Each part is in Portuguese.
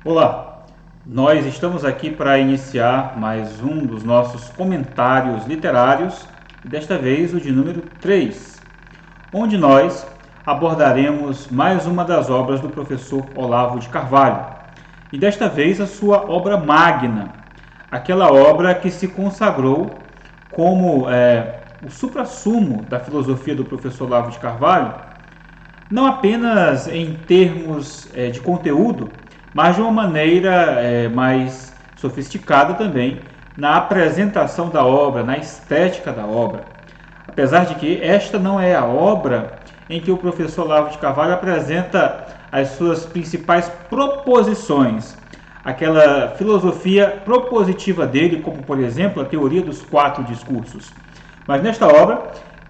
Olá, nós estamos aqui para iniciar mais um dos nossos comentários literários, desta vez o de número 3, onde nós abordaremos mais uma das obras do professor Olavo de Carvalho, e desta vez a sua obra magna, aquela obra que se consagrou como o suprassumo da filosofia do professor Olavo de Carvalho, não apenas em termos de conteúdo, mas de uma maneira mais sofisticada também na apresentação da obra, na estética da obra. Apesar de que esta não é a obra em que o professor Olavo de Carvalho apresenta as suas principais proposições, aquela filosofia propositiva dele, como por exemplo a teoria dos 4 discursos. Mas nesta obra,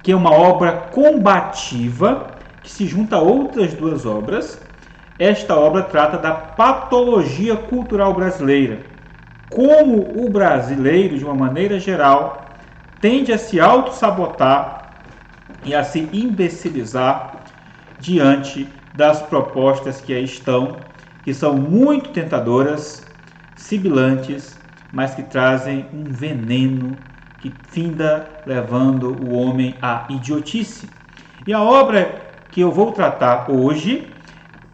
que é uma obra combativa, que se junta a outras 2 obras, esta obra trata da patologia cultural brasileira. Como o brasileiro, de uma maneira geral, tende a se auto-sabotar e a se imbecilizar diante das propostas que aí estão, que são muito tentadoras, sibilantes, mas que trazem um veneno que finda levando o homem à idiotice. E a obra que eu vou tratar hoje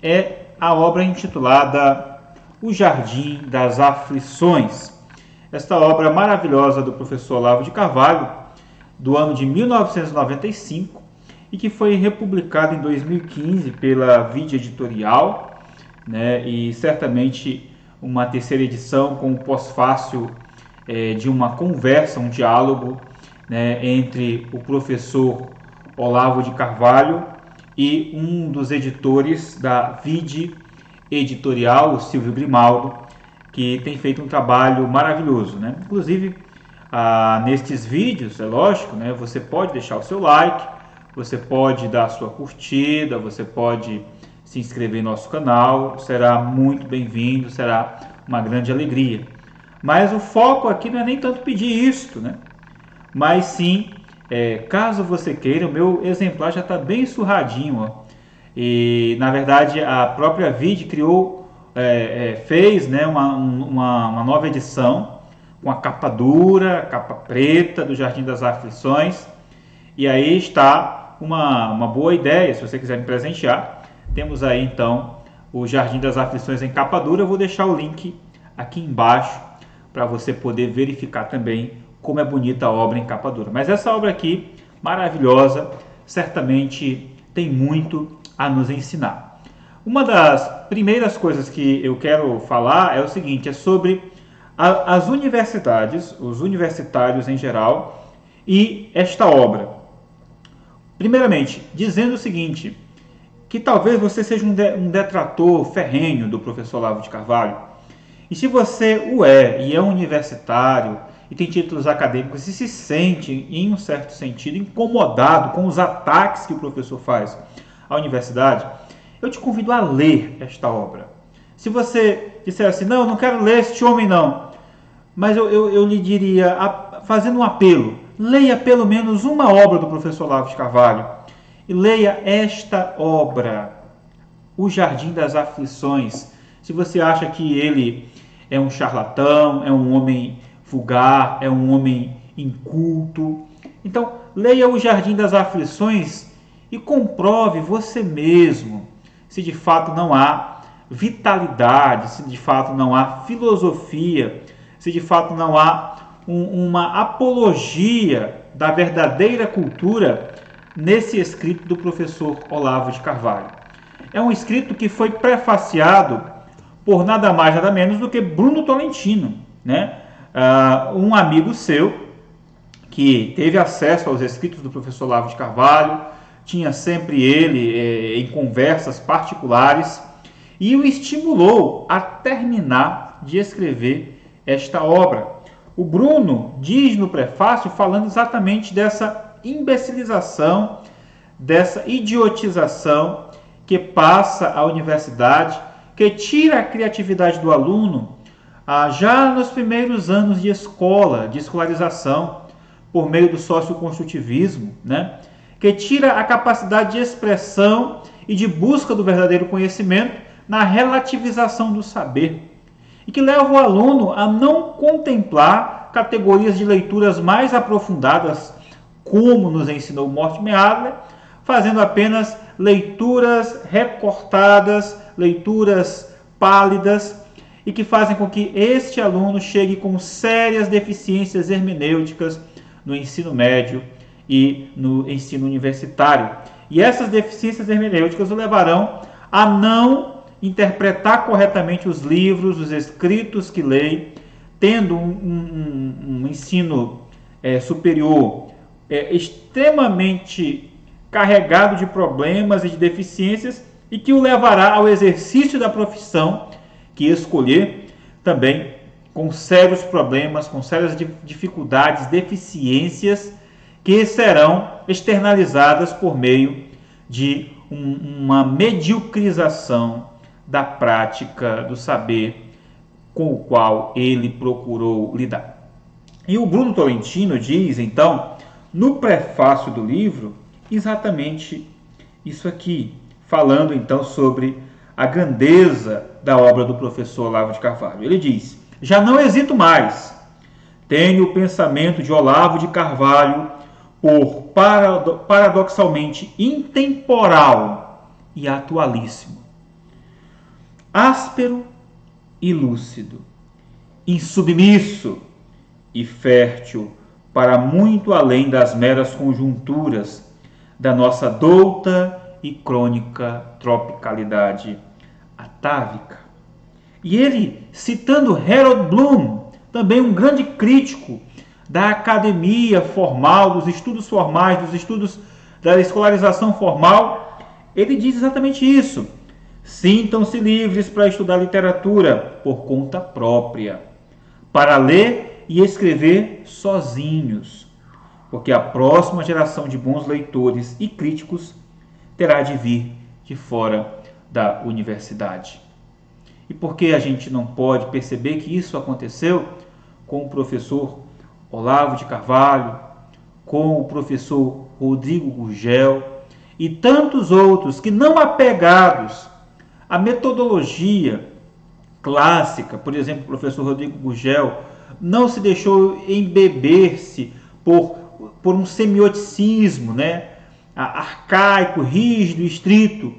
é a obra intitulada O Jardim das Aflições. Esta obra maravilhosa do professor Olavo de Carvalho, do ano de 1995, e que foi republicada em 2015 pela Vide Editorial, né, e certamente uma terceira edição com o pós-fácil de uma conversa, um diálogo, né, entre o professor Olavo de Carvalho e um dos editores da Vide Editorial, o Silvio Grimaldo, que tem feito um trabalho maravilhoso, né? Inclusive, nestes vídeos, é lógico, né, você pode deixar o seu like, você pode dar a sua curtida, você pode se inscrever no nosso canal, será muito bem-vindo, será uma grande alegria. Mas o foco aqui não é nem tanto pedir isto, né? Mas sim, caso você queira, o meu exemplar já está bem surradinho, ó. E na verdade a própria Vide criou, fez, né, uma nova edição com a capa dura, capa preta do Jardim das Aflições. E aí está uma boa ideia, se você quiser me presentear. Temos aí então o Jardim das Aflições em capa dura. Eu vou deixar o link aqui embaixo para você poder verificar também como é bonita a obra em capa dura. Mas essa obra aqui, maravilhosa, certamente tem muito a nos ensinar. Uma das primeiras coisas que eu quero falar é o seguinte, é sobre as universidades, os universitários em geral, e esta obra. Primeiramente, dizendo o seguinte, que talvez você seja um detrator ferrenho do professor Olavo de Carvalho, e se você o é, e é um universitário, e tem títulos acadêmicos, e se sente, em um certo sentido, incomodado com os ataques que o professor faz à universidade, eu te convido a ler esta obra. Se você disser assim, não, eu não quero ler este homem não, mas eu lhe diria, fazendo um apelo, leia pelo menos uma obra do professor Olavo de Carvalho, e leia esta obra, O Jardim das Aflições. Se você acha que ele é um charlatão, é um homem vulgar, é um homem inculto, então leia O Jardim das Aflições e comprove você mesmo se de fato não há vitalidade, se de fato não há filosofia, se de fato não há uma apologia da verdadeira cultura nesse escrito do professor Olavo de Carvalho. É um escrito que foi prefaciado por nada mais nada menos do que Bruno Tolentino, né? Um amigo seu que teve acesso aos escritos do professor Olavo de Carvalho, tinha sempre ele em conversas particulares e o estimulou a terminar de escrever esta obra. O Bruno diz no prefácio falando exatamente dessa imbecilização, dessa idiotização que passa a universidade, que tira a criatividade do aluno já nos primeiros anos de escola, de escolarização, por meio do socioconstrutivismo, né? Que tira a capacidade de expressão e de busca do verdadeiro conhecimento na relativização do saber e que leva o aluno a não contemplar categorias de leituras mais aprofundadas, como nos ensinou Mortimer Adler, fazendo apenas leituras recortadas, leituras pálidas, e que fazem com que este aluno chegue com sérias deficiências hermenêuticas no ensino médio e no ensino universitário. E essas deficiências hermenêuticas o levarão a não interpretar corretamente os livros, os escritos que lê, tendo um ensino superior extremamente carregado de problemas e de deficiências, e que o levará ao exercício da profissão que escolher, também com sérios problemas, com sérias dificuldades, deficiências, que serão externalizadas por meio de uma mediocrização da prática do saber com o qual ele procurou lidar. E o Bruno Tolentino diz, então, no prefácio do livro, exatamente isso aqui, falando então sobre a grandeza da obra do professor Olavo de Carvalho. Ele diz: já não hesito mais. Tenho o pensamento de Olavo de Carvalho por paradoxalmente intemporal e atualíssimo. Áspero e lúcido, insubmisso e fértil para muito além das meras conjunturas da nossa douta e crônica tropicalidade atávica. E ele, citando Harold Bloom, também um grande crítico da academia formal, dos estudos formais, dos estudos da escolarização formal, ele diz exatamente isso. Sintam-se livres para estudar literatura por conta própria, para ler e escrever sozinhos, porque a próxima geração de bons leitores e críticos terá de vir de fora da universidade. E por que a gente não pode perceber que isso aconteceu com o professor Olavo de Carvalho, com o professor Rodrigo Gurgel e tantos outros que, não apegados à metodologia clássica, por exemplo, o professor Rodrigo Gurgel não se deixou embeber-se por um semioticismo, arcaico, rígido, estrito,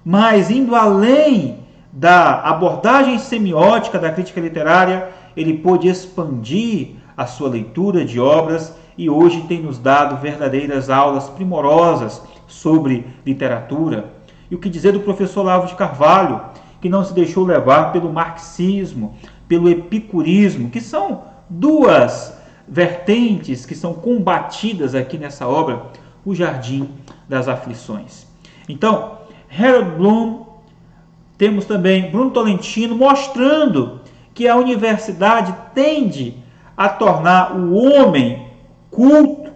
mas indo além da abordagem semiótica da crítica literária, ele pôde expandir a sua leitura de obras e hoje tem nos dado verdadeiras aulas primorosas sobre literatura. E o que dizer do professor Olavo de Carvalho, que não se deixou levar pelo marxismo, pelo epicurismo, que são duas vertentes que são combatidas aqui nessa obra, O Jardim das Aflições. Então, Harold Bloom, temos também Bruno Tolentino mostrando que a universidade tende a tornar o homem culto,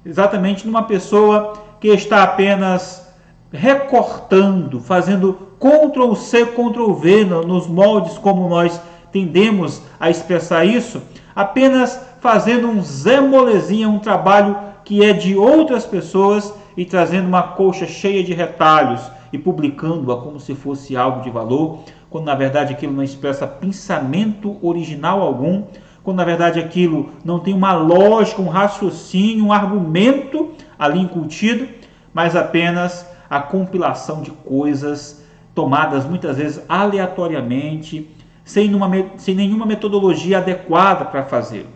exatamente numa pessoa que está apenas recortando, fazendo Ctrl+C, Ctrl+V nos moldes como nós tendemos a expressar isso, apenas fazendo um Zé Molezinha, um trabalho que é de outras pessoas e trazendo uma colcha cheia de retalhos e publicando-a como se fosse algo de valor, quando na verdade aquilo não expressa pensamento original algum, quando na verdade aquilo não tem uma lógica, um raciocínio, um argumento ali incutido, mas apenas a compilação de coisas tomadas muitas vezes aleatoriamente, sem nenhuma metodologia adequada para fazê-lo.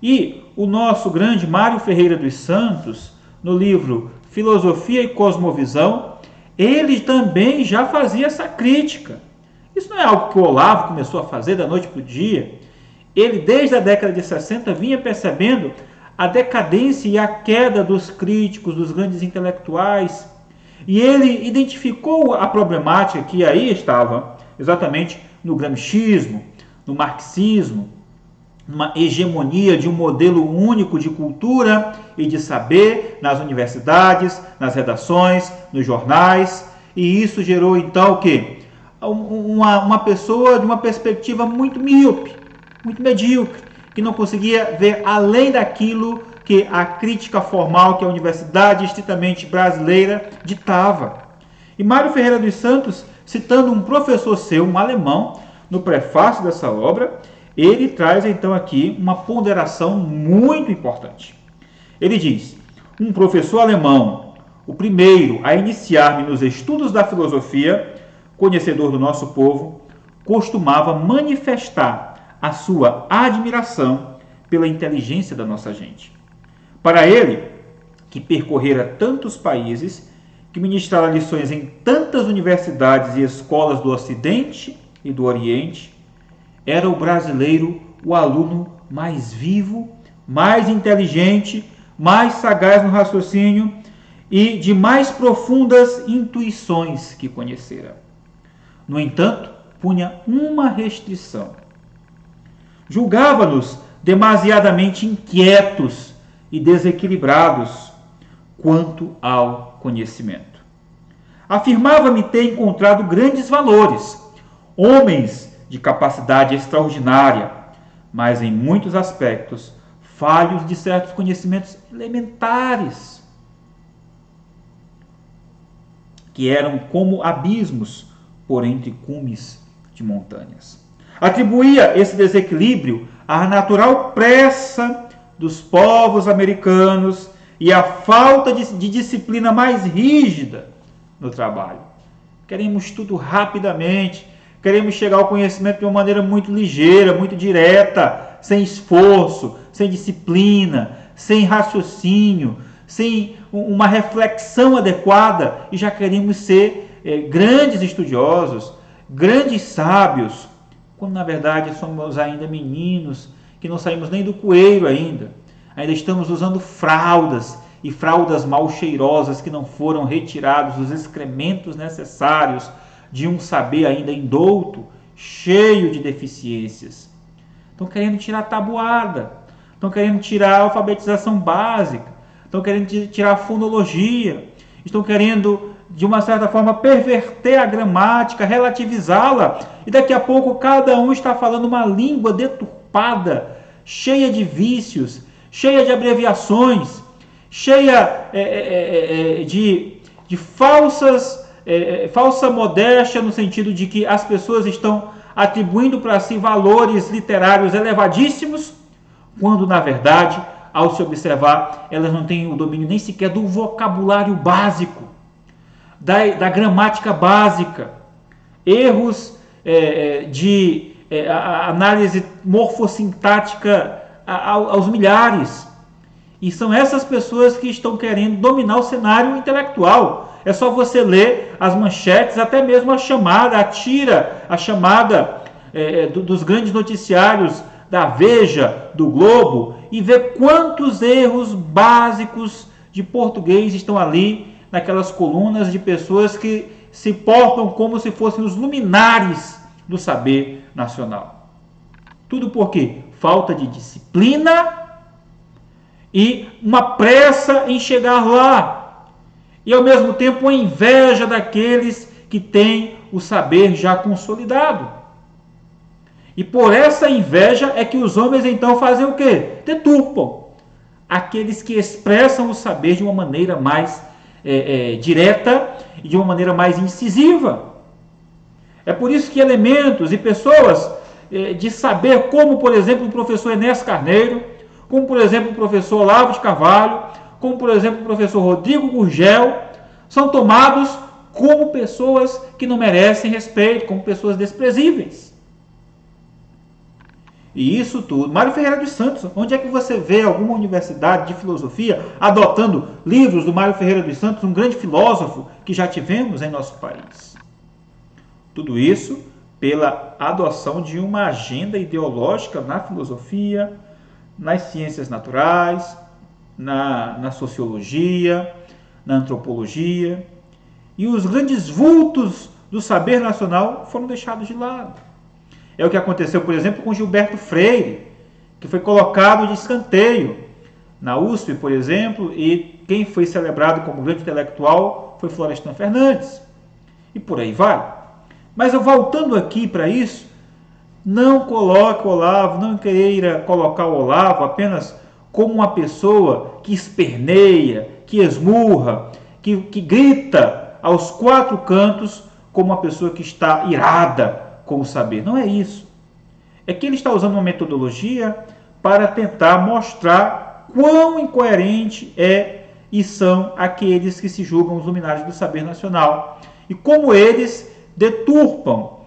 E o nosso grande Mário Ferreira dos Santos, no livro Filosofia e Cosmovisão, ele também já fazia essa crítica. Isso não é algo que o Olavo começou a fazer da noite para o dia. Ele, desde a década de 60, vinha percebendo a decadência e a queda dos críticos, dos grandes intelectuais. E ele identificou a problemática que aí estava exatamente no gramscismo, no marxismo, numa hegemonia de um modelo único de cultura e de saber nas universidades, nas redações, nos jornais, e isso gerou então o quê? Uma pessoa de uma perspectiva muito míope, muito medíocre, que não conseguia ver além daquilo que a crítica formal que a universidade estritamente brasileira ditava. E Mário Ferreira dos Santos citando um professor seu, um alemão, no prefácio dessa obra, ele traz então aqui uma ponderação muito importante. Ele diz: um professor alemão, o primeiro a iniciar-me nos estudos da filosofia, conhecedor do nosso povo, costumava manifestar a sua admiração pela inteligência da nossa gente. Para ele, que percorrera tantos países, que ministrara lições em tantas universidades e escolas do Ocidente e do Oriente, era o brasileiro o aluno mais vivo, mais inteligente, mais sagaz no raciocínio e de mais profundas intuições que conhecera. No entanto, punha uma restrição. Julgava-nos demasiadamente inquietos e desequilibrados quanto ao conhecimento. Afirmava-me ter encontrado grandes valores, homens de capacidade extraordinária, mas em muitos aspectos falhos de certos conhecimentos elementares, que eram como abismos por entre cumes de montanhas. Atribuía esse desequilíbrio à natural pressa dos povos americanos e à falta de disciplina mais rígida no trabalho. Queremos tudo rapidamente, queremos chegar ao conhecimento de uma maneira muito ligeira, muito direta, sem esforço, sem disciplina, sem raciocínio, sem uma reflexão adequada, e já queremos ser grandes estudiosos, grandes sábios, quando na verdade somos ainda meninos, que não saímos nem do coeiro ainda estamos usando fraldas, e fraldas mal cheirosas que não foram retirados os excrementos necessários de um saber ainda indouto, cheio de deficiências. Estão querendo tirar a tabuada, estão querendo tirar a alfabetização básica, estão querendo tirar a fonologia, estão querendo, de uma certa forma, perverter a gramática, relativizá-la, e daqui a pouco cada um está falando uma língua deturpada, cheia de vícios, cheia de abreviações, cheia de falsa modéstia, no sentido de que as pessoas estão atribuindo para si valores literários elevadíssimos, quando na verdade, ao se observar, elas não têm o domínio nem sequer do vocabulário básico, da gramática básica, erros de análise morfossintática aos milhares. E são essas pessoas que estão querendo dominar o cenário intelectual. É só você ler as manchetes, até mesmo a chamada dos grandes noticiários da Veja, do Globo, e ver quantos erros básicos de português estão ali, naquelas colunas de pessoas que se portam como se fossem os luminares do saber nacional. Tudo por quê? Falta de disciplina e uma pressa em chegar lá. E ao mesmo tempo a inveja daqueles que têm o saber já consolidado. E por essa inveja é que os homens então fazem o quê? Deturpam aqueles que expressam o saber de uma maneira mais direta e de uma maneira mais incisiva. É por isso que elementos e pessoas de saber, como por exemplo o professor Enéas Carneiro, como por exemplo o professor Olavo de Carvalho, como por exemplo o professor Rodrigo Gurgel, são tomados como pessoas que não merecem respeito, como pessoas desprezíveis. E isso tudo, Mário Ferreira dos Santos, onde é que você vê alguma universidade de filosofia adotando livros do Mário Ferreira dos Santos, um grande filósofo que já tivemos em nosso país? Tudo isso pela adoção de uma agenda ideológica na filosofia, nas ciências naturais, na sociologia, na antropologia. E os grandes vultos do saber nacional foram deixados de lado. É o que aconteceu, por exemplo, com Gilberto Freire, que foi colocado de escanteio na USP, por exemplo, e quem foi celebrado como grande intelectual foi Florestan Fernandes. E por aí vai. Mas eu voltando aqui para isso, não coloque o Olavo, não queira colocar o Olavo apenas como uma pessoa que esperneia, que esmurra, que grita aos quatro cantos como uma pessoa que está irada com o saber. Não é isso. É que ele está usando uma metodologia para tentar mostrar quão incoerente e são aqueles que se julgam os luminares do saber nacional e como eles deturpam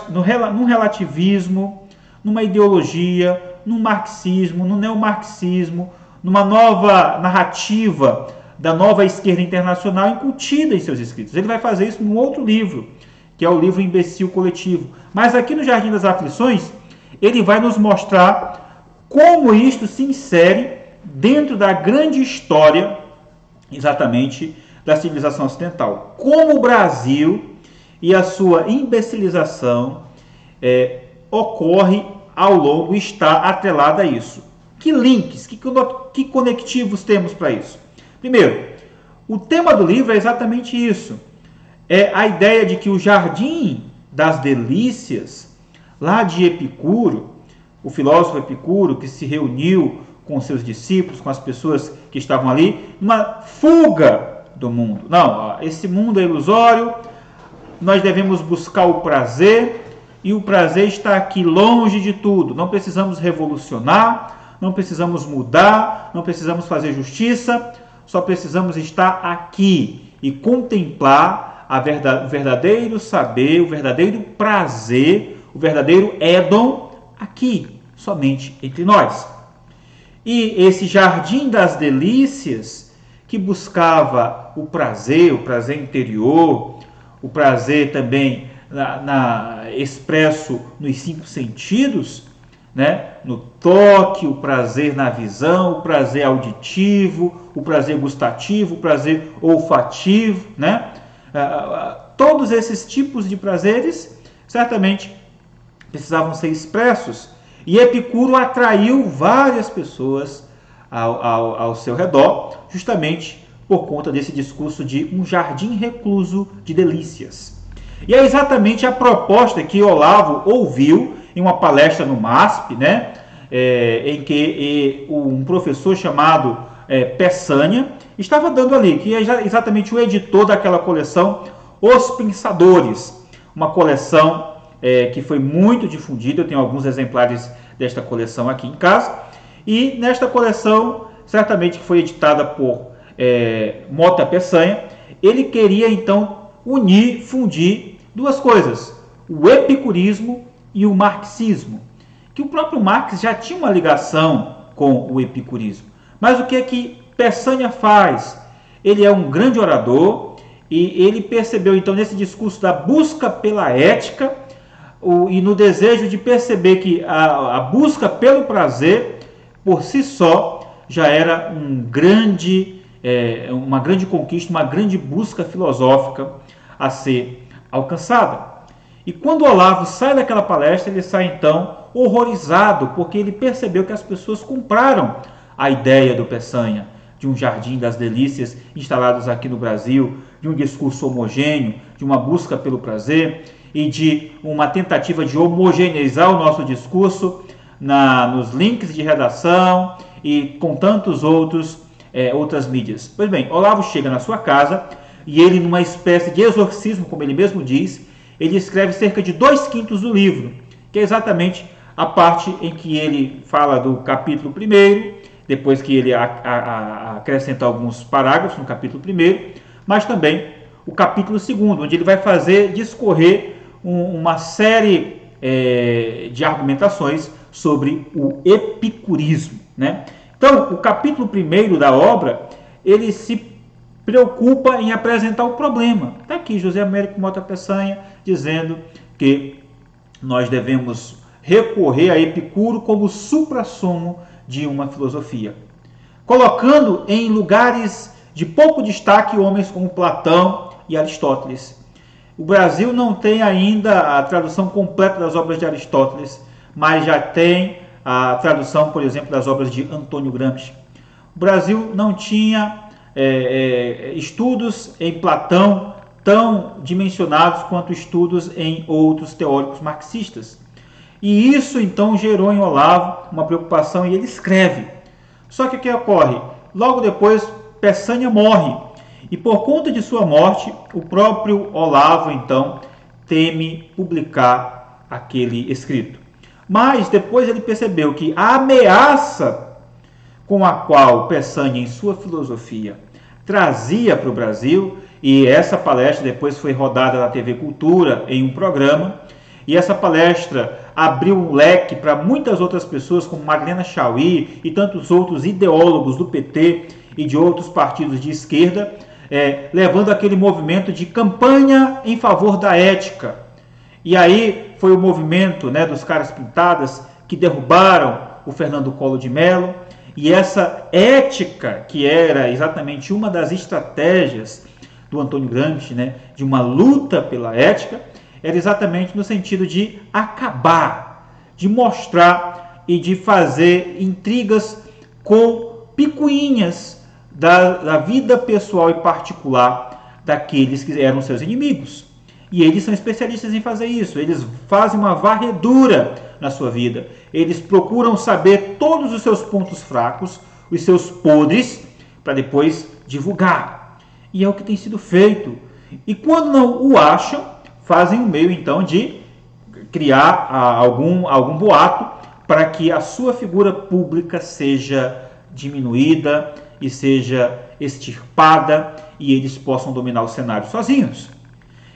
num relativismo, numa ideologia, num marxismo, num neomarxismo, numa nova narrativa da nova esquerda internacional incutida em seus escritos. Ele vai fazer isso num outro livro, que é o livro Imbecil Coletivo. Mas aqui no Jardim das Aflições, ele vai nos mostrar como isto se insere dentro da grande história, exatamente, da civilização ocidental. Como o Brasil e a sua imbecilização ocorre ao longo e está atrelada a isso. Que links, que conectivos temos para isso? Primeiro, o tema do livro é exatamente isso. É a ideia de que o Jardim das Delícias, lá de Epicuro, o filósofo Epicuro, que se reuniu com seus discípulos, com as pessoas que estavam ali, numa fuga do mundo. Não, esse mundo é ilusório, nós devemos buscar o prazer, e o prazer está aqui longe de tudo. Não precisamos revolucionar, não precisamos mudar, não precisamos fazer justiça, só precisamos estar aqui e contemplar o verdadeiro saber, o verdadeiro prazer, o verdadeiro Édon aqui, somente entre nós. E esse Jardim das Delícias, que buscava o prazer interior, o prazer também expresso nos 5 sentidos, né? No toque, o prazer na visão, o prazer auditivo, o prazer gustativo, o prazer olfativo, né? Todos esses tipos de prazeres certamente precisavam ser expressos, e Epicuro atraiu várias pessoas ao seu redor, justamente por conta desse discurso de um jardim recluso de delícias. E é exatamente a proposta que Olavo ouviu em uma palestra no MASP, né, em que um professor chamado Peçanha estava dando ali, que é exatamente o editor daquela coleção Os Pensadores, uma coleção que foi muito difundida. Eu tenho alguns exemplares desta coleção aqui em casa, e nesta coleção, certamente que foi editada por Mota Peçanha, ele queria então fundir duas coisas, o epicurismo e o marxismo, que o próprio Marx já tinha uma ligação com o epicurismo. Mas o que é que Peçanha faz? Ele é um grande orador, e ele percebeu então nesse discurso da busca pela ética e no desejo de perceber que a busca pelo prazer por si só já era uma grande conquista, uma grande busca filosófica a ser alcançada. E quando Olavo sai daquela palestra, ele sai então horrorizado, porque ele percebeu que as pessoas compraram a ideia do Peçanha, de um jardim das delícias instalados aqui no Brasil, de um discurso homogêneo, de uma busca pelo prazer e de uma tentativa de homogeneizar o nosso discurso nos links de redação e com tantos outras mídias. Pois bem, Olavo chega na sua casa e ele, numa espécie de exorcismo, como ele mesmo diz, ele escreve cerca de 2/5 do livro, que é exatamente a parte em que ele fala do capítulo 1º, depois que ele acrescenta alguns parágrafos no capítulo 1º, mas também o capítulo 2º, onde ele vai discorrer uma série de argumentações sobre o epicurismo, né? Então, o capítulo 1º da obra, ele se preocupa em apresentar o problema. Está aqui José Américo Mota Peçanha dizendo que nós devemos recorrer a Epicuro como suprassumo de uma filosofia, colocando em lugares de pouco destaque homens como Platão e Aristóteles. O Brasil não tem ainda a tradução completa das obras de Aristóteles, mas já tem a tradução, por exemplo, das obras de Antônio Gramsci. O Brasil não tinha estudos em Platão tão dimensionados quanto estudos em outros teóricos marxistas. E isso então gerou em Olavo uma preocupação, e ele escreve. Só que o que ocorre? Logo depois, Peçanha morre, E por conta de sua morte, o próprio Olavo, então, teme publicar aquele escrito. Mas depois ele percebeu que a ameaça com a qual Peçanha, em sua filosofia, trazia para o Brasil, e essa palestra depois foi rodada na TV Cultura em um programa, e essa palestra abriu um leque para muitas outras pessoas, como Madalena Chauí e tantos outros ideólogos do PT e de outros partidos de esquerda, levando aquele movimento de campanha em favor da ética. E aí foi o movimento, né, dos caras pintadas que derrubaram o Fernando Collor de Mello, e essa ética, que era exatamente uma das estratégias do Antônio Gramsci, né, de uma luta pela ética, era exatamente no sentido de acabar, de mostrar e de fazer intrigas com picuinhas da vida pessoal e particular daqueles que eram seus inimigos. E eles são especialistas em fazer isso. Eles fazem uma varredura na sua vida. Eles procuram saber todos os seus pontos fracos, os seus podres, para depois divulgar. E é o que tem sido feito. E quando não o acham, fazem um meio então de criar algum boato para que a sua figura pública seja diminuída e seja extirpada e eles possam dominar o cenário sozinhos.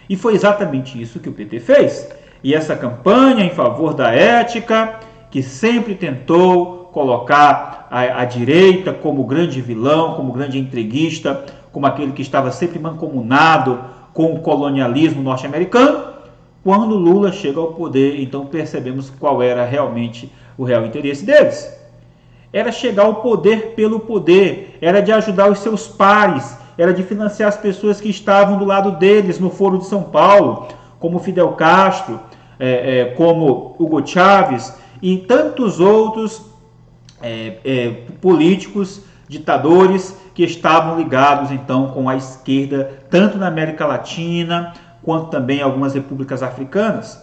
E foi exatamente isso que o PT fez. E essa campanha em favor da ética, que sempre tentou colocar a direita como grande vilão, como grande entreguista, como aquele que estava sempre mancomunado com o colonialismo norte-americano, quando Lula chega ao poder, então percebemos qual era realmente o real interesse deles. Era chegar ao poder pelo poder, era de ajudar os seus pares, era de financiar as pessoas que estavam do lado deles no Foro de São Paulo, como Fidel Castro, como Hugo Chávez e tantos outros políticos, ditadores que estavam ligados então com a esquerda, tanto na América Latina quanto também em algumas repúblicas africanas.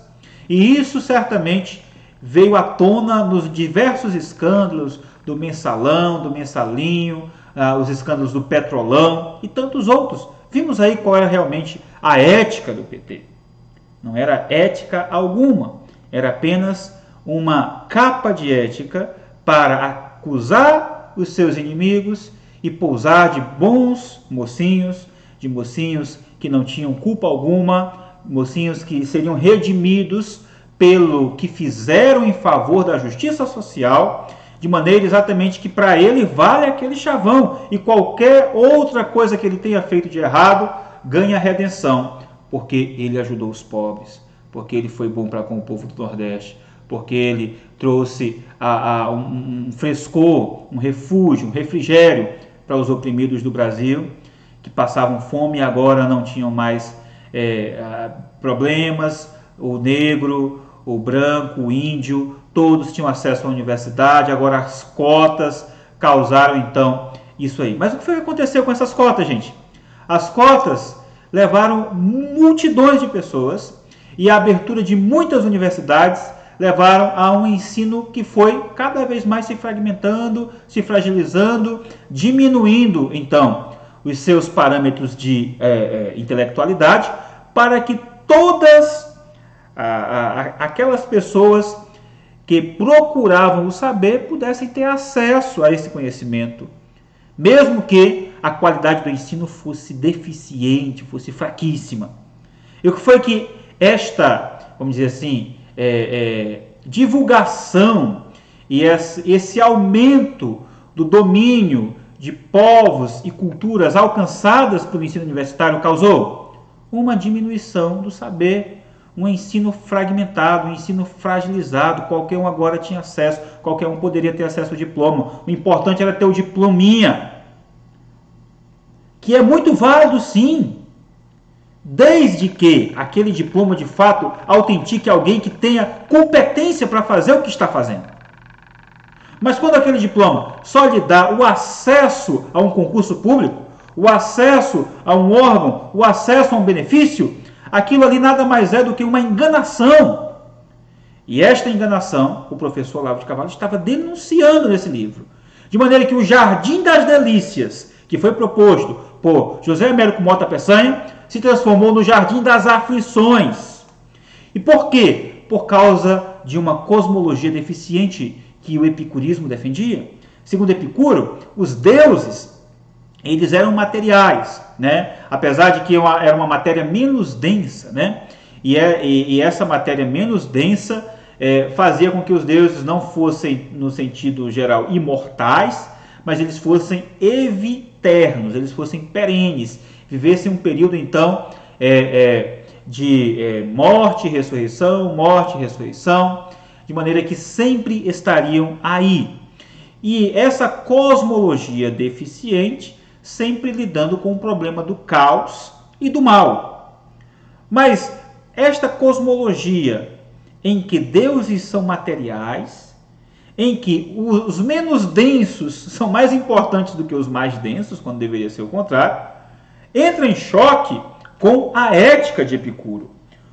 E isso certamente veio à tona nos diversos escândalos do Mensalão, do Mensalinho, os escândalos do Petrolão e tantos outros. Vimos aí qual era realmente a ética do PT. Não era ética alguma, era apenas uma capa de ética para acusar os seus inimigos e pousar de bons mocinhos, de mocinhos que não tinham culpa alguma, mocinhos que seriam redimidos pelo que fizeram em favor da justiça social, de maneira exatamente que para ele vale aquele chavão e qualquer outra coisa que ele tenha feito de errado ganha redenção, porque ele ajudou os pobres, porque ele foi bom para com o povo do Nordeste, porque ele trouxe um frescor, um refúgio, um refrigério para os oprimidos do Brasil, que passavam fome e agora não tinham mais problemas. O negro, o branco, o índio, todos tinham acesso à universidade. Agora as cotas causaram então isso aí. Mas o que foi que aconteceu com essas cotas, gente? As cotas levaram multidões de pessoas e a abertura de muitas universidades levaram a um ensino que foi cada vez mais se fragmentando, se fragilizando, diminuindo então os seus parâmetros de intelectualidade, para que todas aquelas pessoas que procuravam o saber pudessem ter acesso a esse conhecimento, mesmo que a qualidade do ensino fosse deficiente, fosse fraquíssima. E o que foi que esta, vamos dizer assim, divulgação e esse aumento do domínio de povos e culturas alcançadas pelo ensino universitário causou? Uma diminuição do saber, um ensino fragmentado, um ensino fragilizado. Qualquer um agora tinha acesso, qualquer um poderia ter acesso ao diploma. O importante era ter o diplominha, que é muito válido sim, desde que aquele diploma de fato autentique alguém que tenha competência para fazer o que está fazendo. Mas quando aquele diploma só lhe dá o acesso a um concurso público, o acesso a um órgão, o acesso a um benefício, aquilo ali nada mais é do que uma enganação. E esta enganação, o professor Olavo de Carvalho estava denunciando nesse livro. De maneira que o Jardim das Delícias, que foi proposto por José Américo Mota Peçanha, se transformou no Jardim das Aflições. E por quê? Por causa de uma cosmologia deficiente que o epicurismo defendia. Segundo Epicuro, os deuses, eles eram materiais, né? Apesar de que era uma matéria menos densa, né? E essa matéria menos densa fazia com que os deuses não fossem, no sentido geral, imortais, mas eles fossem eviternos, eles fossem perenes, vivessem um período, então, de morte e ressurreição, de maneira que sempre estariam aí. E essa cosmologia deficiente sempre lidando com o problema do caos e do mal. Mas esta cosmologia em que deuses são materiais, em que os menos densos são mais importantes do que os mais densos, quando deveria ser o contrário, entra em choque com a ética de Epicuro.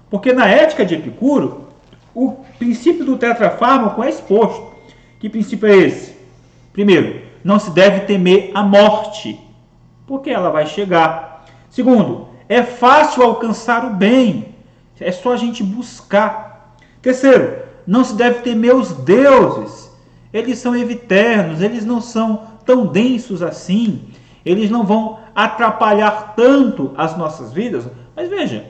Porque na ética de Epicuro, o princípio do tetrafármaco é exposto. Que princípio é esse? Primeiro, não se deve temer a morte, porque ela vai chegar. Segundo, é fácil alcançar o bem, é só a gente buscar. Terceiro, não se deve temer os deuses, eles são eviternos, eles não são tão densos assim, eles não vão atrapalhar tanto as nossas vidas. Mas veja,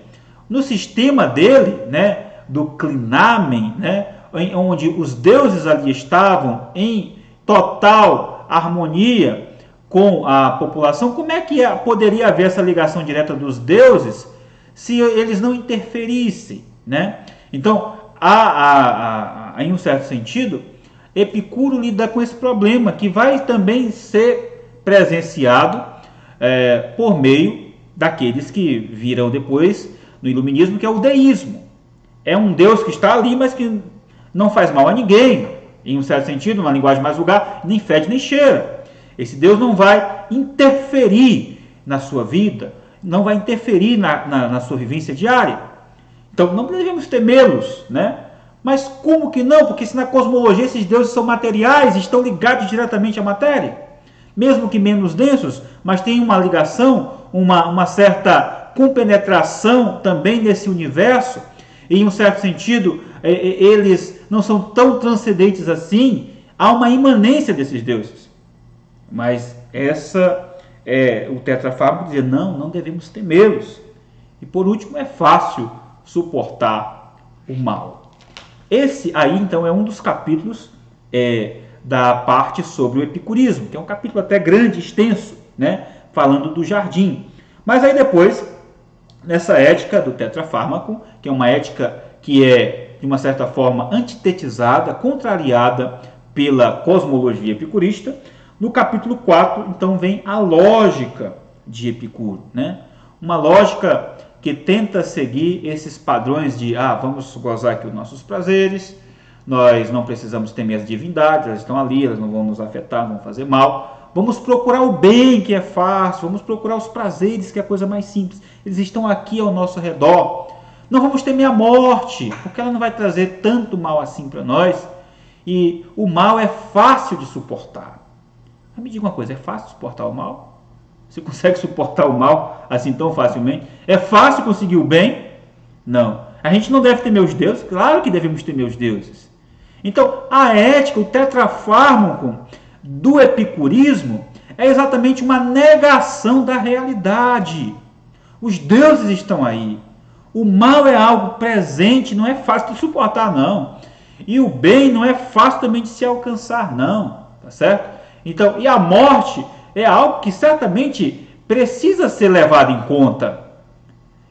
no sistema dele, né, do clinamen, né, onde os deuses ali estavam em total harmonia com a população, como é que poderia haver essa ligação direta dos deuses se eles não interferissem, né? Então, em um certo sentido, Epicuro lida com esse problema, que vai também ser presenciado por meio daqueles que viram depois no iluminismo, que é o deísmo. É um Deus que está ali, mas que não faz mal a ninguém, em um certo sentido, uma linguagem mais vulgar, nem fede nem cheira. Esse Deus não vai interferir na sua vida, não vai interferir na sua vivência diária. Então não devemos temê-los, né? Mas como que não? Porque se na cosmologia esses deuses são materiais, estão ligados diretamente à matéria, mesmo que menos densos, mas tem uma ligação, uma certa compenetração também nesse universo. Em um certo sentido, eles não são tão transcendentes assim, há uma imanência desses deuses. Mas o tetrafámaco dizia, não devemos temê-los. E por último, é fácil suportar o mal. Esse aí, então, é um dos capítulos da parte sobre o epicurismo, que é um capítulo até grande, extenso, né, falando do jardim. Mas aí depois, nessa ética do tetrafármaco, que é uma ética que é, de uma certa forma, antitetizada, contrariada pela cosmologia epicurista, no capítulo 4, então, vem a lógica de Epicuro, né? Uma lógica que tenta seguir esses padrões de, vamos gozar aqui os nossos prazeres, nós não precisamos temer as divindades, elas estão ali, elas não vão nos afetar, não vão fazer mal. Vamos procurar o bem, que é fácil, vamos procurar os prazeres, que é a coisa mais simples. Eles estão aqui ao nosso redor. Não vamos temer a morte, porque ela não vai trazer tanto mal assim para nós. E o mal é fácil de suportar. Mas me diga uma coisa, é fácil suportar o mal? Você consegue suportar o mal assim tão facilmente? É fácil conseguir o bem? Não. A gente não deve temer os deuses? Claro que devemos temer os deuses. Então, a ética, o tetrafármaco do epicurismo é exatamente uma negação da realidade. Os deuses estão aí. O mal é algo presente, não é fácil de suportar, não. E o bem não é fácil também de se alcançar, não. Tá certo? Então, e a morte é algo que certamente precisa ser levado em conta.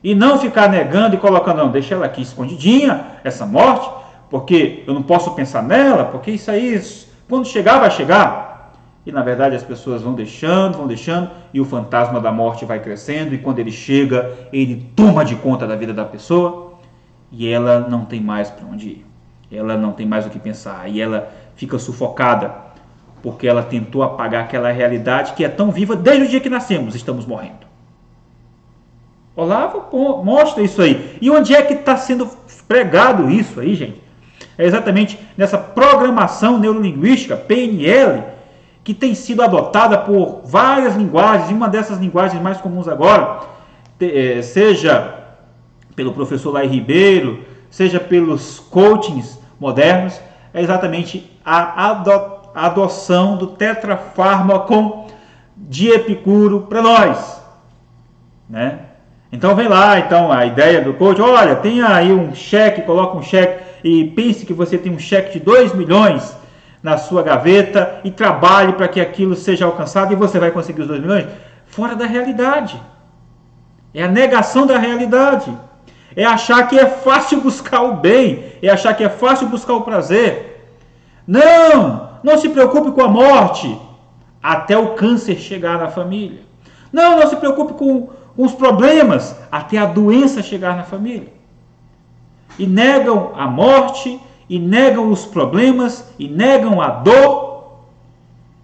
E não ficar negando e colocando, não, deixa ela aqui escondidinha, essa morte, porque eu não posso pensar nela, porque isso aí, quando chegar, vai chegar. E na verdade as pessoas vão deixando, e o fantasma da morte vai crescendo, e quando ele chega, ele toma de conta da vida da pessoa, e ela não tem mais para onde ir. Ela não tem mais o que pensar, e ela fica sufocada, porque ela tentou apagar aquela realidade que é tão viva desde o dia que nascemos, estamos morrendo. Olavo mostra isso aí. E onde é que está sendo pregado isso aí, gente? É exatamente nessa programação neurolinguística, PNL, que tem sido adotada por várias linguagens, e uma dessas linguagens mais comuns agora, seja pelo professor Lai Ribeiro, seja pelos coachings modernos, é exatamente a adoção do tetrafármaco de Epicuro para nós, né? Então vem lá, então a ideia do coach, olha, tem aí um cheque, coloca um cheque e pense que você tem um cheque de 2 milhões na sua gaveta e trabalhe para que aquilo seja alcançado e você vai conseguir os 2 milhões. Fora da realidade. É a negação da realidade. É achar que é fácil buscar o bem, é achar que é fácil buscar o prazer. Não se preocupe com a morte até o câncer chegar na família. Não se preocupe com os problemas até a doença chegar na família. E negam a morte, e negam os problemas, e negam a dor.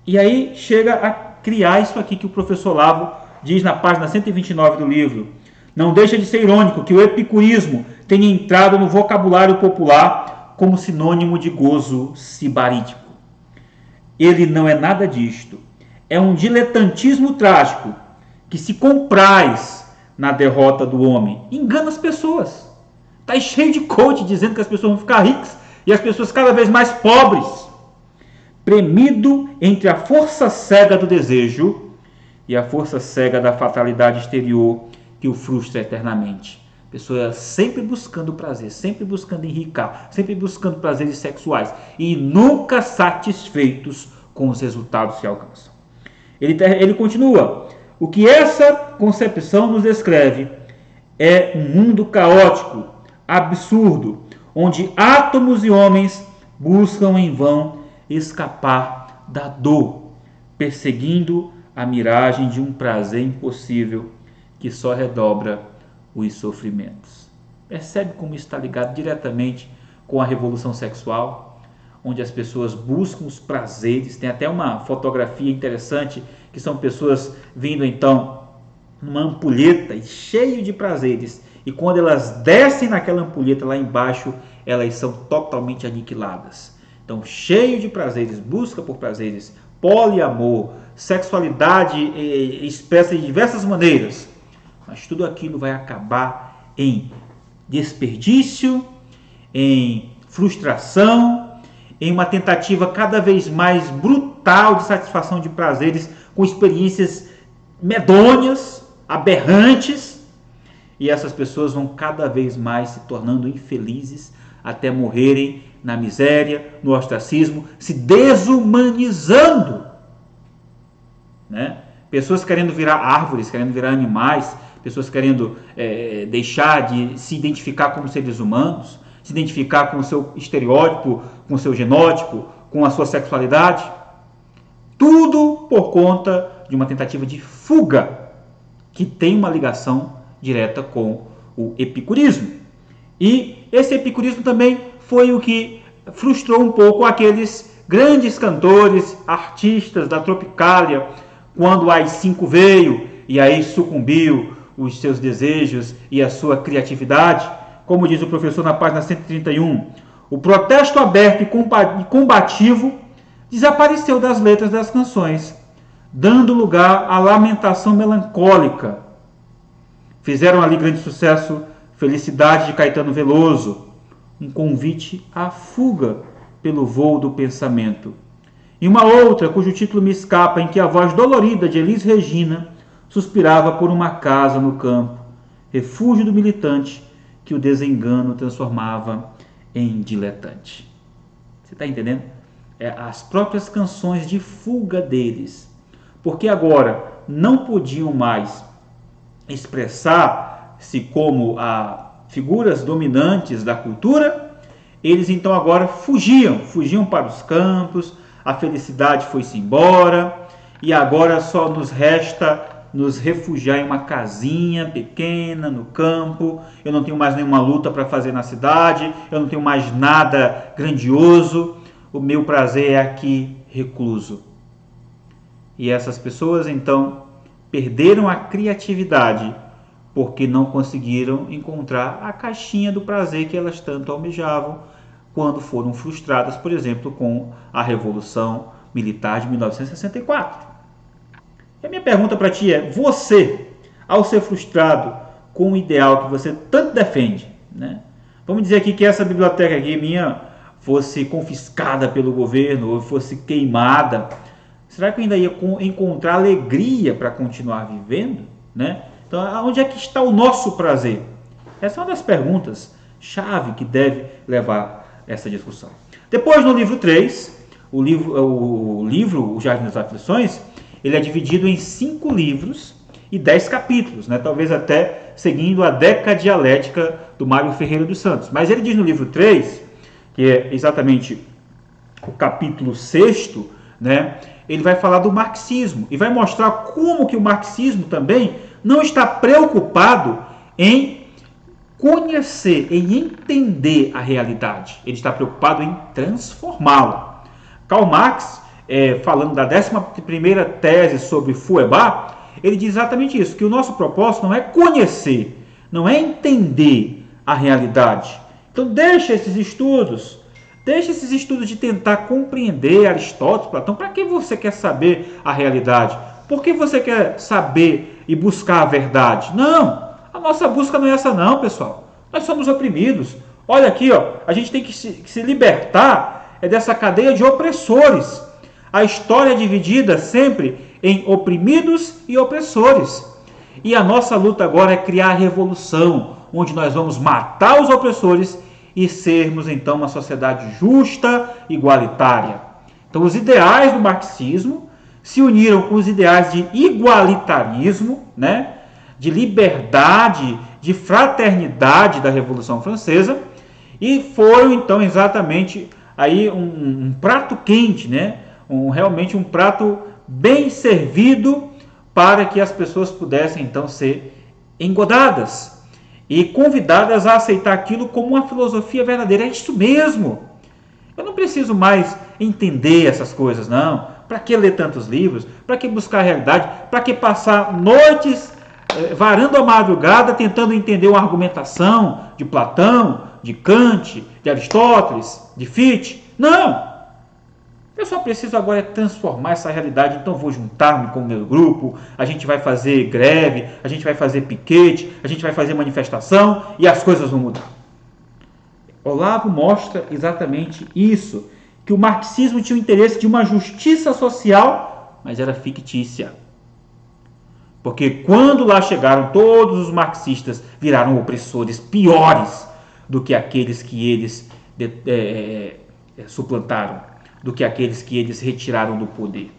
E aí chega a criar isso aqui que o professor Olavo diz na página 129 do livro. Não deixa de ser irônico que o epicurismo tenha entrado no vocabulário popular como sinônimo de gozo sibarítico. Ele não é nada disto. É um diletantismo trágico que se compraz na derrota do homem. Engana as pessoas. Está cheio de coach dizendo que as pessoas vão ficar ricas e as pessoas cada vez mais pobres. Premido entre a força cega do desejo e a força cega da fatalidade exterior que o frustra eternamente. Pessoas sempre buscando prazer, sempre buscando enricar, sempre buscando prazeres sexuais e nunca satisfeitos com os resultados que alcançam. Ele continua. O que essa concepção nos descreve é um mundo caótico, absurdo, onde átomos e homens buscam em vão escapar da dor, perseguindo a miragem de um prazer impossível que só redobra os sofrimentos. Percebe como isso está ligado diretamente com a revolução sexual, onde as pessoas buscam os prazeres. Tem até uma fotografia interessante que são pessoas vindo então numa ampulheta e cheio de prazeres, e quando elas descem naquela ampulheta lá embaixo, elas são totalmente aniquiladas. Então, cheio de prazeres, busca por prazeres, poliamor, sexualidade expressa de diversas maneiras, mas tudo aquilo vai acabar em desperdício, em frustração, em uma tentativa cada vez mais brutal de satisfação de prazeres com experiências medonhas, aberrantes, e essas pessoas vão cada vez mais se tornando infelizes até morrerem na miséria, no ostracismo, se desumanizando, né? Pessoas querendo virar árvores, querendo virar animais, pessoas querendo deixar de se identificar como seres humanos, se identificar com o seu estereótipo, com o seu genótipo, com a sua sexualidade. Tudo por conta de uma tentativa de fuga que tem uma ligação direta com o epicurismo. E esse epicurismo também foi o que frustrou um pouco aqueles grandes cantores, artistas da Tropicália, quando o AI-5 veio e aí sucumbiu os seus desejos e a sua criatividade. Como diz o professor na página 131, o protesto aberto e combativo desapareceu das letras das canções, dando lugar à lamentação melancólica. Fizeram ali grande sucesso Felicidade de Caetano Veloso, um convite à fuga pelo voo do pensamento. E uma outra, cujo título me escapa, em que a voz dolorida de Elis Regina suspirava por uma casa no campo, refúgio do militante que o desengano transformava em diletante. Você está entendendo? As próprias canções de fuga deles, porque agora não podiam mais expressar-se como figuras dominantes da cultura, eles então agora fugiam para os campos, a felicidade foi-se embora, e agora só nos resta nos refugiar em uma casinha pequena no campo. Eu não tenho mais nenhuma luta para fazer na cidade, eu não tenho mais nada grandioso, o meu prazer é aqui recluso. E essas pessoas então perderam a criatividade porque não conseguiram encontrar a caixinha do prazer que elas tanto almejavam quando foram frustradas, por exemplo, com a Revolução militar de 1964. E a minha pergunta para ti é, você, ao ser frustrado com o ideal que você tanto defende, né? Vamos dizer aqui que essa biblioteca aqui minha fosse confiscada pelo governo ou fosse queimada, será que eu ainda ia encontrar alegria para continuar vivendo, né? Então, onde é que está o nosso prazer? Essa é uma das perguntas chave que deve levar essa discussão. Depois, no livro 3, o livro O Jardim das Aflições, ele é dividido em 5 livros e 10 capítulos, né? Talvez até seguindo a decadialética do Mário Ferreira dos Santos. Mas ele diz no livro 3, que é exatamente o capítulo 6º, né? Ele vai falar do marxismo e vai mostrar como que o marxismo também não está preocupado em conhecer, em entender a realidade. Ele está preocupado em transformá-la. Karl Marx, falando da 11ª tese sobre Feuerbach, ele diz exatamente isso, que o nosso propósito não é conhecer, não é entender a realidade. Então deixa esses estudos de tentar compreender Aristóteles, Platão. Para que você quer saber a realidade? Por que você quer saber e buscar a verdade? Não, a nossa busca não é essa não, pessoal. Nós somos oprimidos. Olha aqui, ó, a gente tem que se libertar dessa cadeia de opressores. A história é dividida sempre em oprimidos e opressores. E a nossa luta agora é criar a revolução, onde nós vamos matar os opressores e sermos então uma sociedade justa, igualitária. Então os ideais do marxismo se uniram com os ideais de igualitarismo, né, de liberdade, de fraternidade da Revolução Francesa, e foram então exatamente aí um prato quente, né, realmente um prato bem servido para que as pessoas pudessem então ser engodadas e convidadas a aceitar aquilo como uma filosofia verdadeira. É isso mesmo. Eu não preciso mais entender essas coisas, não. Para que ler tantos livros? Para que buscar a realidade? Para que passar noites varando a madrugada tentando entender uma argumentação de Platão, de Kant, de Aristóteles, de Fichte? Não! Eu só preciso agora transformar essa realidade, então vou juntar-me com o meu grupo, a gente vai fazer greve, a gente vai fazer piquete, a gente vai fazer manifestação e as coisas vão mudar. Olavo mostra exatamente isso, que o marxismo tinha o interesse de uma justiça social, mas era fictícia. Porque quando lá chegaram, todos os marxistas viraram opressores piores do que aqueles que eles suplantaram, do que aqueles que eles retiraram do poder.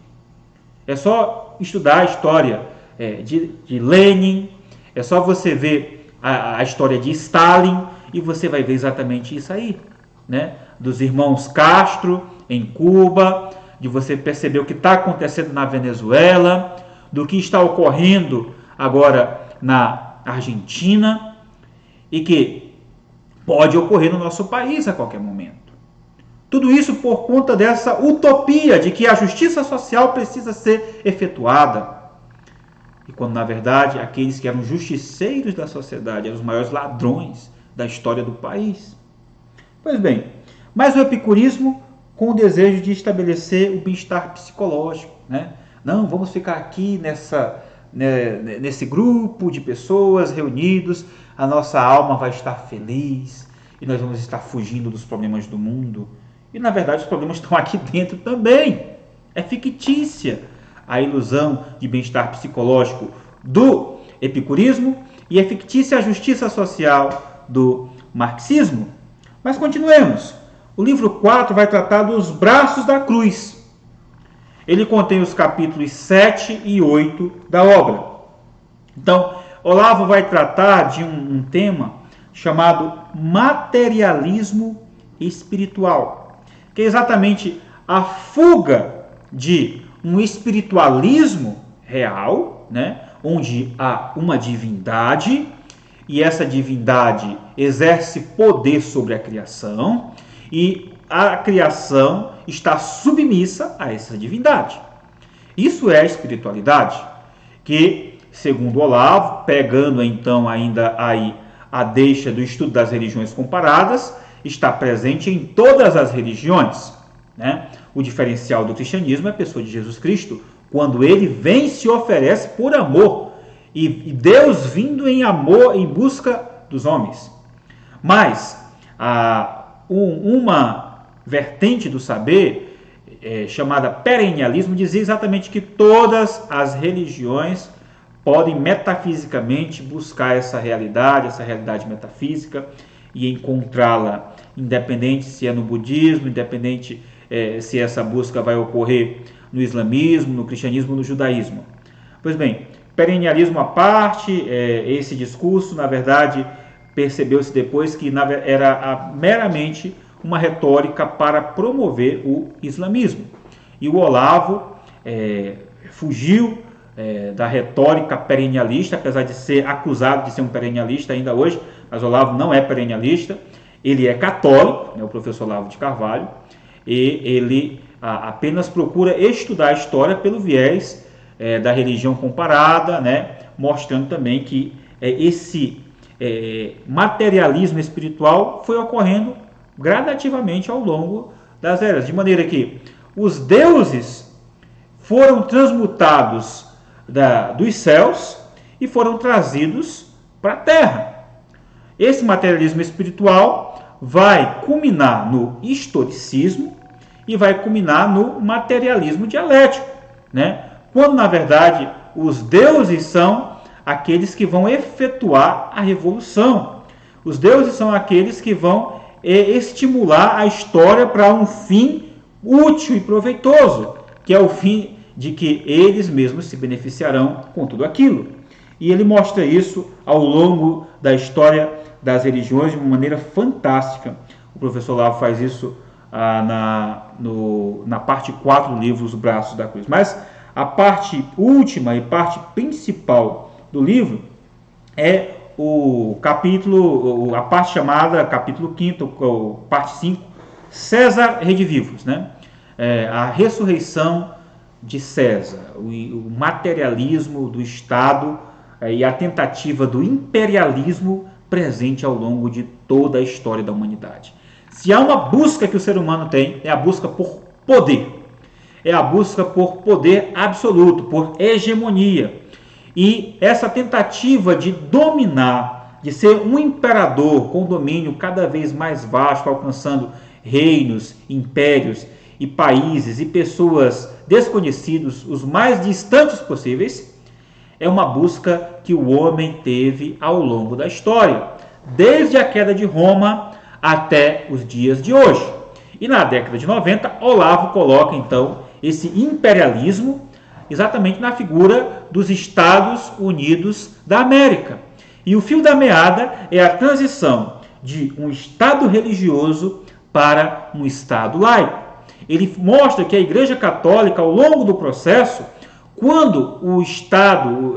É só estudar a história de Lenin, é só você ver a história de Stalin e você vai ver exatamente isso aí, né? Dos irmãos Castro em Cuba, de você perceber o que está acontecendo na Venezuela, do que está ocorrendo agora na Argentina e que pode ocorrer no nosso país a qualquer momento. Tudo isso por conta dessa utopia de que a justiça social precisa ser efetuada. E quando, na verdade, aqueles que eram justiceiros da sociedade eram os maiores ladrões da história do país. Pois bem, mas o epicurismo com o desejo de estabelecer o bem-estar psicológico, né? Não, vamos ficar aqui nesse grupo de pessoas reunidos, a nossa alma vai estar feliz e nós vamos estar fugindo dos problemas do mundo. E na verdade os problemas estão aqui dentro também. É fictícia a ilusão de bem-estar psicológico do epicurismo e é fictícia a justiça social do marxismo. Mas continuemos. O livro 4 vai tratar dos braços da cruz. Ele contém os capítulos 7 e 8 da obra. Então, Olavo vai tratar de um tema chamado materialismo espiritual, que é exatamente a fuga de um espiritualismo real, né, onde há uma divindade e essa divindade exerce poder sobre a criação e a criação está submissa a essa divindade. Isso é a espiritualidade, que, segundo Olavo, pegando então ainda aí a deixa do estudo das religiões comparadas, está presente em todas as religiões. né? O diferencial do cristianismo é a pessoa de Jesus Cristo, quando ele vem e se oferece por amor, e Deus vindo em amor em busca dos homens. Mas uma vertente do saber, chamada perennialismo, dizia exatamente que todas as religiões podem metafisicamente buscar essa realidade metafísica, e encontrá-la, independente se é no budismo, independente se essa busca vai ocorrer no islamismo, no cristianismo, no judaísmo. Pois bem, perennialismo à parte, esse discurso, na verdade, percebeu-se depois que era meramente uma retórica para promover o islamismo. E o Olavo fugiu da retórica perennialista, apesar de ser acusado de ser um perennialista ainda hoje, mas Olavo não é perennialista, ele é católico, o professor Olavo de Carvalho, e ele apenas procura estudar a história pelo viés da religião comparada, né, mostrando também que esse materialismo espiritual foi ocorrendo gradativamente ao longo das eras, de maneira que os deuses foram transmutados dos céus e foram trazidos para a terra. Esse materialismo espiritual vai culminar no historicismo e vai culminar no materialismo dialético, né? Quando, na verdade, os deuses são aqueles que vão efetuar a revolução. Os deuses são aqueles que vão estimular a história para um fim útil e proveitoso, que é o fim de que eles mesmos se beneficiarão com tudo aquilo. E ele mostra isso ao longo da história das religiões de uma maneira fantástica. O professor Olavo faz isso na parte 4 do livro Os Braços da Cruz. Mas a parte última e parte principal do livro é o capítulo, a parte chamada capítulo 5, parte 5, César Redivivus, né? A ressurreição de César, o materialismo do Estado e a tentativa do imperialismo presente ao longo de toda a história da humanidade. Se há uma busca que o ser humano tem, é a busca por poder. É a busca por poder absoluto, por hegemonia. E essa tentativa de dominar, de ser um imperador com domínio cada vez mais vasto, alcançando reinos, impérios e países e pessoas desconhecidos, os mais distantes possíveis, é uma busca que o homem teve ao longo da história, desde a queda de Roma até os dias de hoje. E na década de 90, Olavo coloca então esse imperialismo exatamente na figura dos Estados Unidos da América. E o fio da meada é a transição de um Estado religioso para um Estado laico. Ele mostra que a Igreja Católica, ao longo do processo, quando o Estado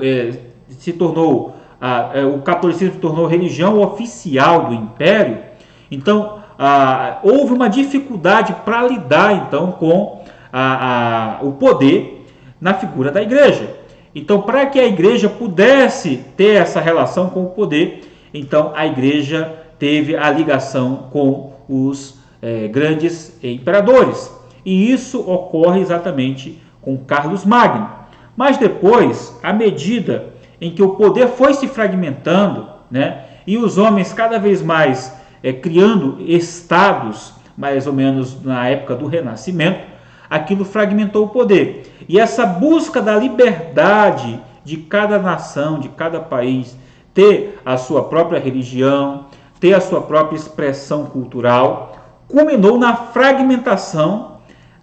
se tornou, o catolicismo se tornou religião oficial do Império, então houve uma dificuldade para lidar então com o poder na figura da Igreja. Então, para que a Igreja pudesse ter essa relação com o poder, então a Igreja teve a ligação com os grandes imperadores. E isso ocorre exatamente com Carlos Magno. Mas depois, à medida em que o poder foi se fragmentando, né, e os homens cada vez mais criando estados, mais ou menos na época do Renascimento, aquilo fragmentou o poder. E essa busca da liberdade de cada nação, de cada país, ter a sua própria religião, ter a sua própria expressão cultural, culminou na fragmentação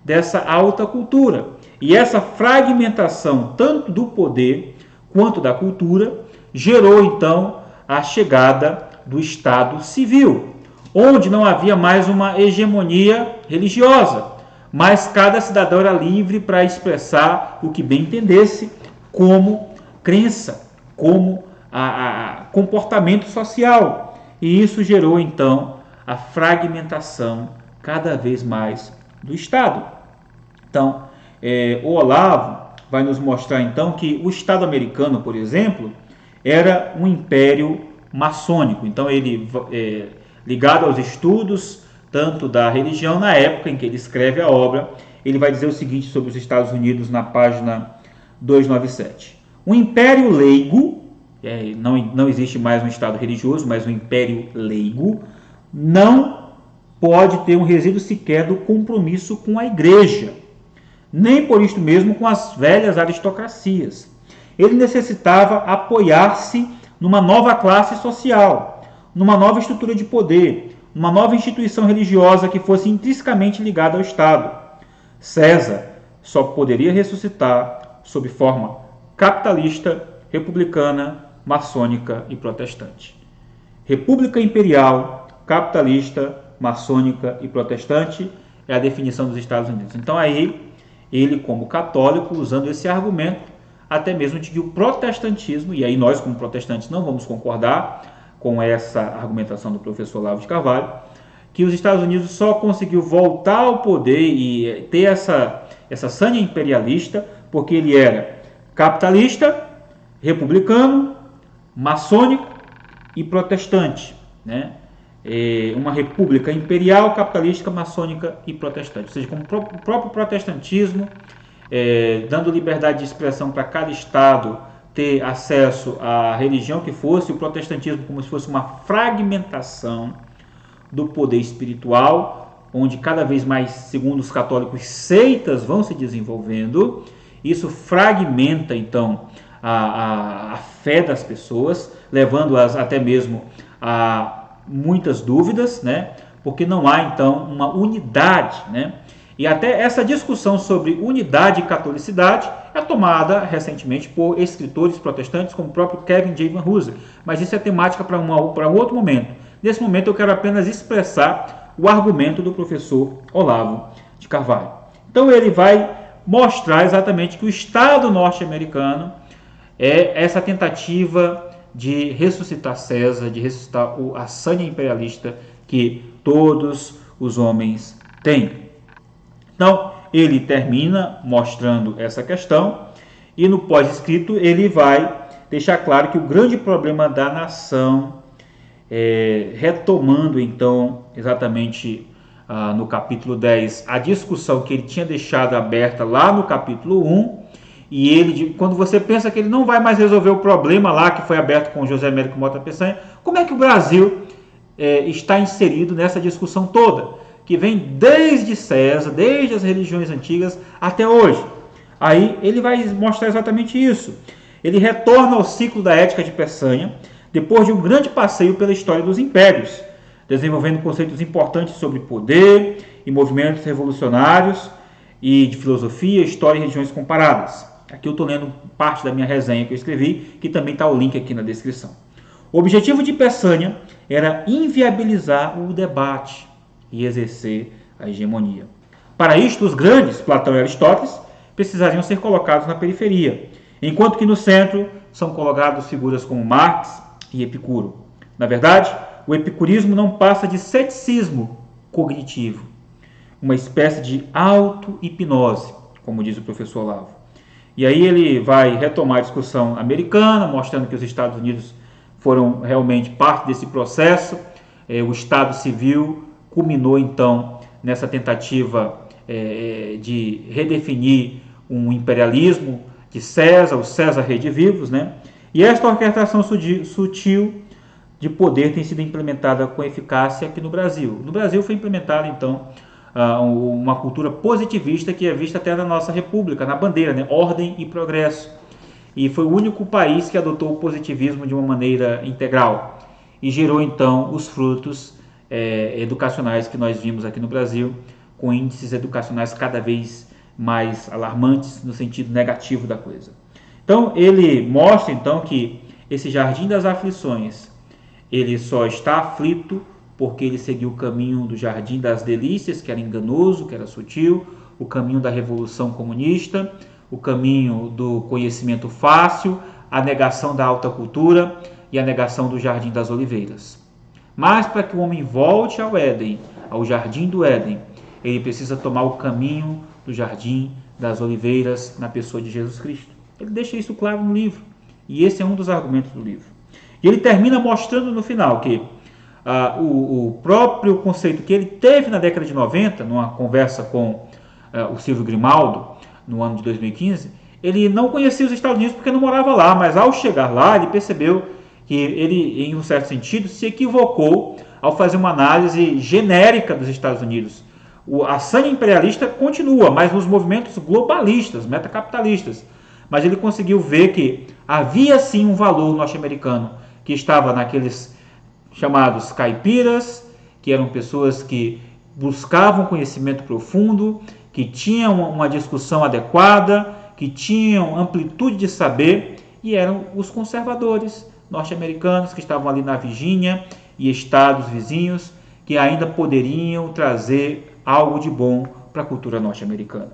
dessa alta cultura. E essa fragmentação, tanto do poder quanto da cultura, gerou então a chegada do Estado civil, onde não havia mais uma hegemonia religiosa, mas cada cidadão era livre para expressar o que bem entendesse como crença, como comportamento social. E isso gerou então a fragmentação cada vez mais do Estado. Então, o Olavo vai nos mostrar então que o Estado americano, por exemplo, era um império maçônico. Então ele, ligado aos estudos tanto da religião, na época em que ele escreve a obra, ele vai dizer o seguinte sobre os Estados Unidos na página 297. O império leigo, não existe mais um Estado religioso, mas um império leigo, não pode ter um resíduo sequer do compromisso com a igreja, nem por isto mesmo com as velhas aristocracias. Ele necessitava apoiar-se numa nova classe social, numa nova estrutura de poder, numa nova instituição religiosa que fosse intrinsecamente ligada ao Estado. César só poderia ressuscitar sob forma capitalista, republicana, maçônica e protestante. República imperial, capitalista, maçônica e protestante é a definição dos Estados Unidos. Então aí, ele como católico, usando esse argumento, até mesmo de que o protestantismo, e aí nós como protestantes não vamos concordar com essa argumentação do professor Olavo de Carvalho, que os Estados Unidos só conseguiu voltar ao poder e ter essa sanha imperialista porque ele era capitalista, republicano, maçônico e protestante, né? Uma república imperial, capitalística, maçônica e protestante. Ou seja, como o próprio protestantismo, dando liberdade de expressão para cada estado ter acesso à religião que fosse, o protestantismo como se fosse uma fragmentação do poder espiritual, onde cada vez mais, segundo os católicos, seitas vão se desenvolvendo. Isso fragmenta, então, a fé das pessoas, levando-as até mesmo a muitas dúvidas, né? Porque não há, então, uma unidade, né? E até essa discussão sobre unidade e catolicidade é tomada recentemente por escritores protestantes, como o próprio Kevin J. Van Hooser. Mas isso é temática para um outro momento. Nesse momento eu quero apenas expressar o argumento do professor Olavo de Carvalho. Então ele vai mostrar exatamente que o Estado norte-americano é essa tentativa de ressuscitar César, de ressuscitar a sanha imperialista que todos os homens têm. Então, ele termina mostrando essa questão e no pós-escrito ele vai deixar claro que o grande problema da nação, retomando então exatamente no capítulo 10 a discussão que ele tinha deixado aberta lá no capítulo 1, e ele, quando você pensa que ele não vai mais resolver o problema lá que foi aberto com José Américo Mota Peçanha, como é que o Brasil está inserido nessa discussão toda? Que vem desde César, desde as religiões antigas até hoje. Aí ele vai mostrar exatamente isso. Ele retorna ao ciclo da ética de Peçanha, depois de um grande passeio pela história dos impérios, desenvolvendo conceitos importantes sobre poder e movimentos revolucionários e de filosofia, história e religiões comparadas. Aqui eu estou lendo parte da minha resenha que eu escrevi, que também está o link aqui na descrição. O objetivo de Peçanha era inviabilizar o debate e exercer a hegemonia. Para isto, os grandes, Platão e Aristóteles, precisariam ser colocados na periferia, enquanto que no centro são colocadas figuras como Marx e Epicuro. Na verdade, o epicurismo não passa de ceticismo cognitivo, uma espécie de auto-hipnose, como diz o professor Olavo. E aí ele vai retomar a discussão americana, mostrando que os Estados Unidos foram realmente parte desse processo. O Estado Civil culminou então nessa tentativa de redefinir um imperialismo de César, o César rei de vivos, né? E esta orquestração sutil de poder tem sido implementada com eficácia aqui no Brasil. No Brasil foi implementada então uma cultura positivista que é vista até na nossa república, na bandeira, né? Ordem e progresso. E foi o único país que adotou o positivismo de uma maneira integral e gerou então os frutos educacionais que nós vimos aqui no Brasil, com índices educacionais cada vez mais alarmantes no sentido negativo da coisa. Então ele mostra então que esse jardim das aflições, ele só está aflito porque ele seguiu o caminho do jardim das delícias, que era enganoso, que era sutil, o caminho da revolução comunista, o caminho do conhecimento fácil, a negação da alta cultura e a negação do jardim das oliveiras. Mas para que o homem volte ao Éden, ao jardim do Éden, ele precisa tomar o caminho do jardim das oliveiras na pessoa de Jesus Cristo. Ele deixa isso claro no livro. E esse é um dos argumentos do livro. E ele termina mostrando no final que o próprio conceito que ele teve na década de 90, numa conversa com o Silvio Grimaldo, no ano de 2015, ele não conhecia os Estados Unidos porque não morava lá, mas ao chegar lá ele percebeu que ele, em um certo sentido, se equivocou ao fazer uma análise genérica dos Estados Unidos. A sanha imperialista continua, mas nos movimentos globalistas, metacapitalistas. Mas ele conseguiu ver que havia sim um valor norte-americano, que estava naqueles chamados caipiras, que eram pessoas que buscavam conhecimento profundo, que tinham uma discussão adequada, que tinham amplitude de saber, e eram os conservadores norte-americanos que estavam ali na Virgínia e estados vizinhos, que ainda poderiam trazer algo de bom para a cultura norte-americana.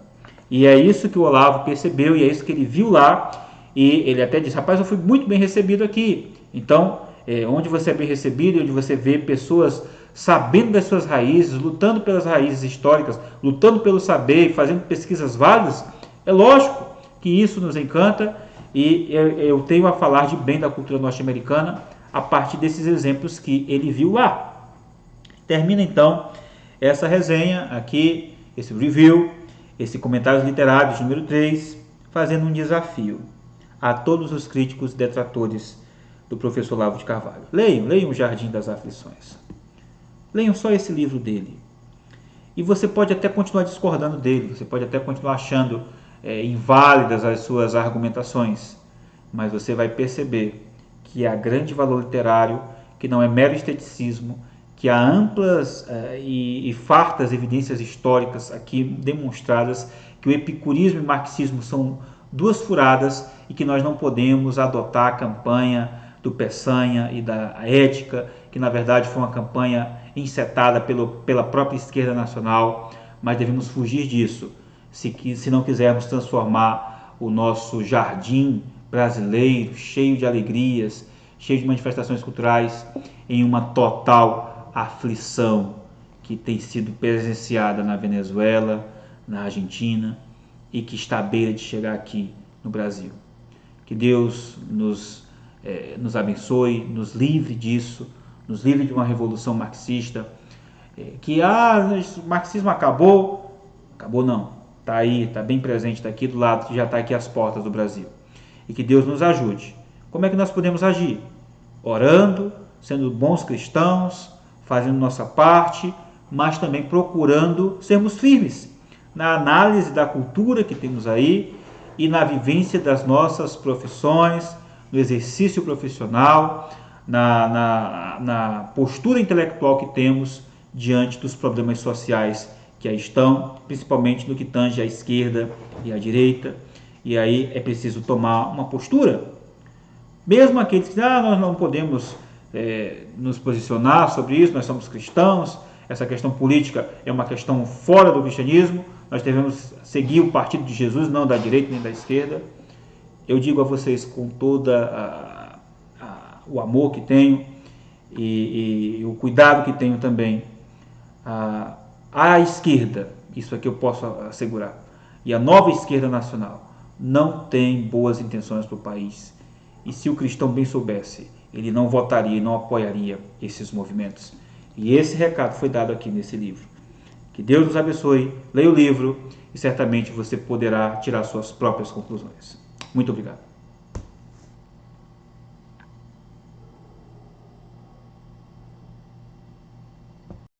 E é isso que o Olavo percebeu, e é isso que ele viu lá, e ele até disse: rapaz, eu fui muito bem recebido aqui. Então, onde você é bem recebido, onde você vê pessoas sabendo das suas raízes, lutando pelas raízes históricas, lutando pelo saber, fazendo pesquisas válidas, é lógico que isso nos encanta, e eu tenho a falar de bem da cultura norte-americana a partir desses exemplos que ele viu lá. Termina então essa resenha aqui, esse review, esse comentários literários número 3, fazendo um desafio a todos os críticos detratores do professor Olavo de Carvalho. Leiam o Jardim das Aflições. Leiam só esse livro dele. E você pode até continuar discordando dele, você pode até continuar achando inválidas as suas argumentações, mas você vai perceber que há grande valor literário, que não é mero esteticismo, que há amplas e fartas evidências históricas aqui demonstradas que o epicurismo e o marxismo são duas furadas e que nós não podemos adotar a campanha do Peçanha e da ética, que na verdade foi uma campanha encetada pela própria esquerda nacional, mas devemos fugir disso se não quisermos transformar o nosso jardim brasileiro, cheio de alegrias, cheio de manifestações culturais, em uma total aflição que tem sido presenciada na Venezuela, na Argentina e que está à beira de chegar aqui no Brasil. Que Deus nos abençoe, nos livre disso, nos livre de uma revolução marxista, o marxismo acabou não, está aí, está bem presente, está aqui do lado, já está aqui às portas do Brasil. E que Deus nos ajude. Como é que nós podemos agir? Orando, sendo bons cristãos, fazendo nossa parte, mas também procurando sermos firmes na análise da cultura que temos aí e na vivência das nossas profissões, no exercício profissional, na postura intelectual que temos diante dos problemas sociais que aí estão, principalmente no que tange à esquerda e à direita. E aí é preciso tomar uma postura. Mesmo aqueles que nós não podemos nos posicionar sobre isso, nós somos cristãos, essa questão política é uma questão fora do cristianismo, nós devemos seguir o partido de Jesus, não da direita nem da esquerda. Eu digo a vocês com todo o amor que tenho e o cuidado que tenho também, a esquerda, isso aqui eu posso assegurar, e a nova esquerda nacional não tem boas intenções para o país. E se o cristão bem soubesse, ele não votaria e não apoiaria esses movimentos. E esse recado foi dado aqui nesse livro. Que Deus nos abençoe, leia o livro e certamente você poderá tirar suas próprias conclusões. Muito obrigado.